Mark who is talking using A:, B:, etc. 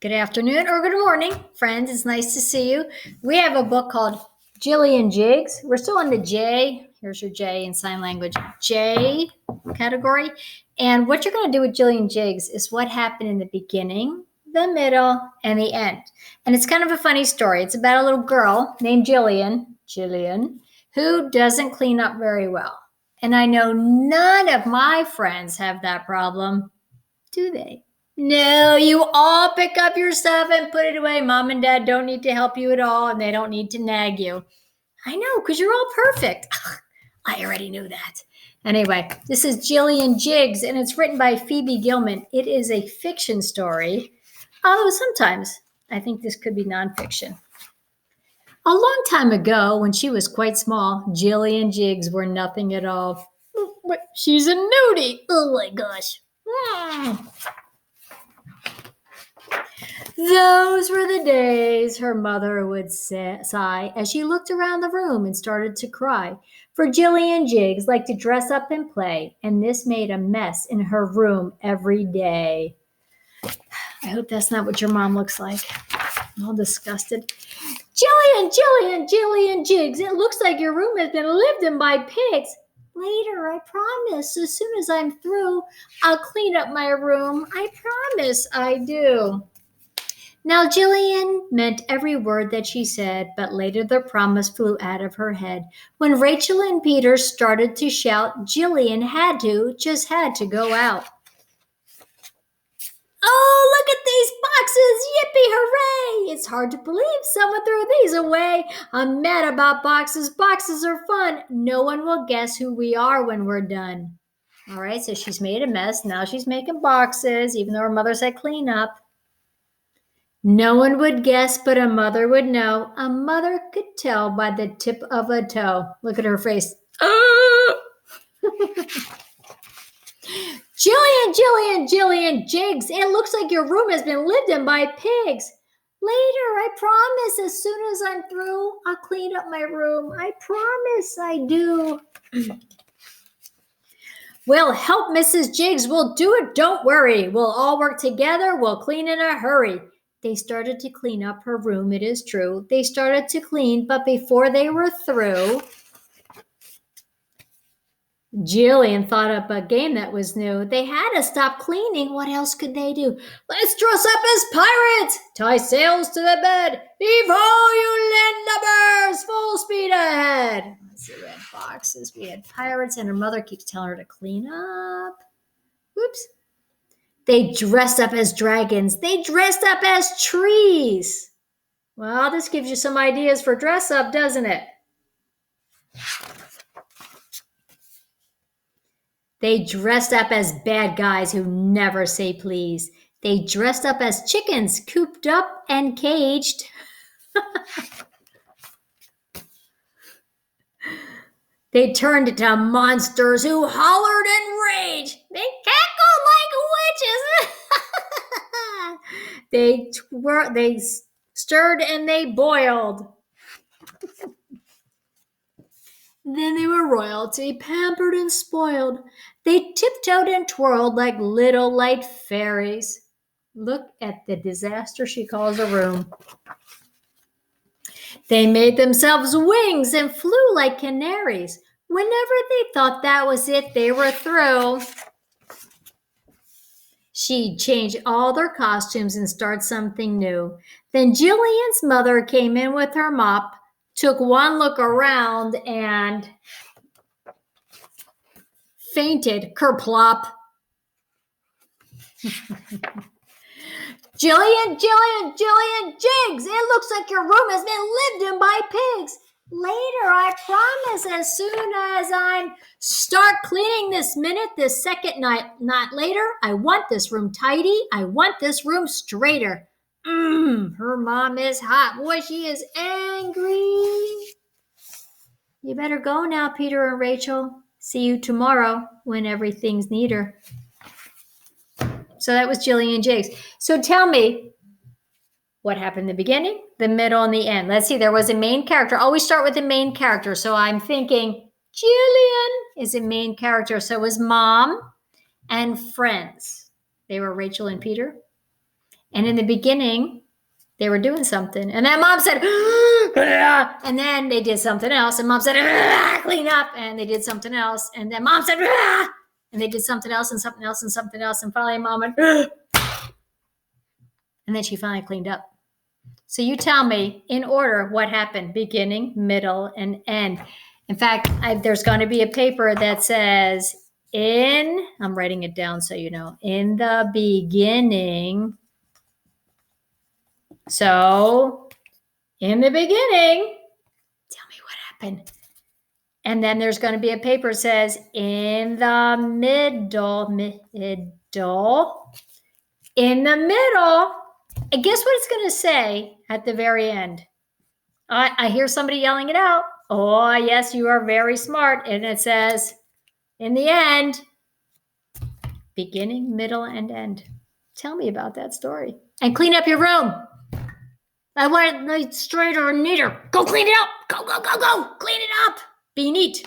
A: Good afternoon or good morning, friends. It's nice to see you. We have a book called Jillian Jiggs. We're still in the J. Here's your J in sign language. J category. And what you're going to do with Jillian Jiggs is what happened in the beginning, the middle, and the end. And it's kind of a funny story. It's about a little girl named Jillian, who doesn't clean up very well. And I know none of my friends have that problem, do they? No, you all pick up your stuff and put it away. Mom and dad don't need to help you at all, and they don't need to nag you. I know, because you're all perfect. I already knew that. Anyway, this is Jillian Jiggs, and it's written by Phoebe Gilman. It is a fiction story, although sometimes I think this could be nonfiction. A long time ago, when she was quite small, Jillian Jiggs were nothing at all. She's a nudie. Oh my gosh. Those were the days, her mother would sigh as she looked around the room and started to cry. For Jillian Jiggs liked to dress up and play, and this made a mess in her room every day. I hope that's not what your mom looks like. All disgusted. Jillian Jiggs, it looks like your room has been lived in by pigs. Later, I promise. As soon as I'm through, I'll clean up my room. I promise I do. Now, Jillian meant every word that she said, but later the promise flew out of her head. When Rachel and Peter started to shout, Jillian just had to go out. Oh, look at these boxes! Yippee, hooray! It's hard to believe someone threw these away. I'm mad about boxes. Boxes are fun. No one will guess who we are when we're done. All right, so she's made a mess. Now she's making boxes, even though her mother said clean up. No one would guess, but a mother would know. A mother could tell by the tip of a toe. Look at her face. Jillian Jiggs, it looks like your room has been lived in by pigs. Later, I promise, as soon as I'm through, I'll clean up my room. I promise I do. We'll help Mrs. Jiggs. We'll do it. Don't worry. We'll all work together. We'll clean in a hurry. They started to clean up her room, it is true. They started to clean, but before they were through, Jillian thought up a game that was new. They had to stop cleaning. What else could they do? Let's dress up as pirates. Tie sails to the bed. Heave-ho, you landlubbers! Full speed ahead. Let's see, we had boxes. We had pirates, and her mother keeps telling her to clean up. Whoops. They dressed up as dragons. They dressed up as trees. Well, this gives you some ideas for dress up, doesn't it? They dressed up as bad guys who never say please. They dressed up as chickens, cooped up and caged. They turned into monsters who hollered in rage. They cackled like witches. They stirred and they boiled. Then they were royalty, pampered and spoiled. They tiptoed and twirled like little light fairies. Look at the disaster she calls a room. They made themselves wings and flew like canaries. Whenever they thought that was it, they were through. She'd change all their costumes and start something new. Then Jillian's mother came in with her mop, took one look around, and fainted, kerplop. Jillian Jiggs, it looks like your room has been lived in by pigs. Later, I promise, as soon as I start cleaning this minute, this second night, not later. I want this room tidy. I want this room straighter. Her mom is hot. Boy, she is angry. You better go now, Peter and Rachel. See you tomorrow when everything's neater. So that was Jillian Jiggs. So tell me, what happened in the beginning, the middle, and the end? Let's see, there was a main character. Always start with the main character. So I'm thinking Jillian is a main character. So it was mom and friends. They were Rachel and Peter. And in the beginning, they were doing something. And then mom said, and then they did something else. And mom said, clean up. And they did something else. And then mom said, and they did something else and something else and something else. And finally mom went, and then she finally cleaned up. So you tell me in order what happened, beginning, middle, and end. In fact, there's going to be a paper that says I'm writing it down so you know, in the beginning. So in the beginning, tell me what happened. And then there's going to be a paper that says in the middle, in the middle. And guess what it's going to say at the very end? I hear somebody yelling it out. Oh, yes, you are very smart. And it says, in the end, beginning, middle, and end. Tell me about that story. And clean up your room. I want it straighter and neater. Go clean it up. Go. Clean it up. Be neat.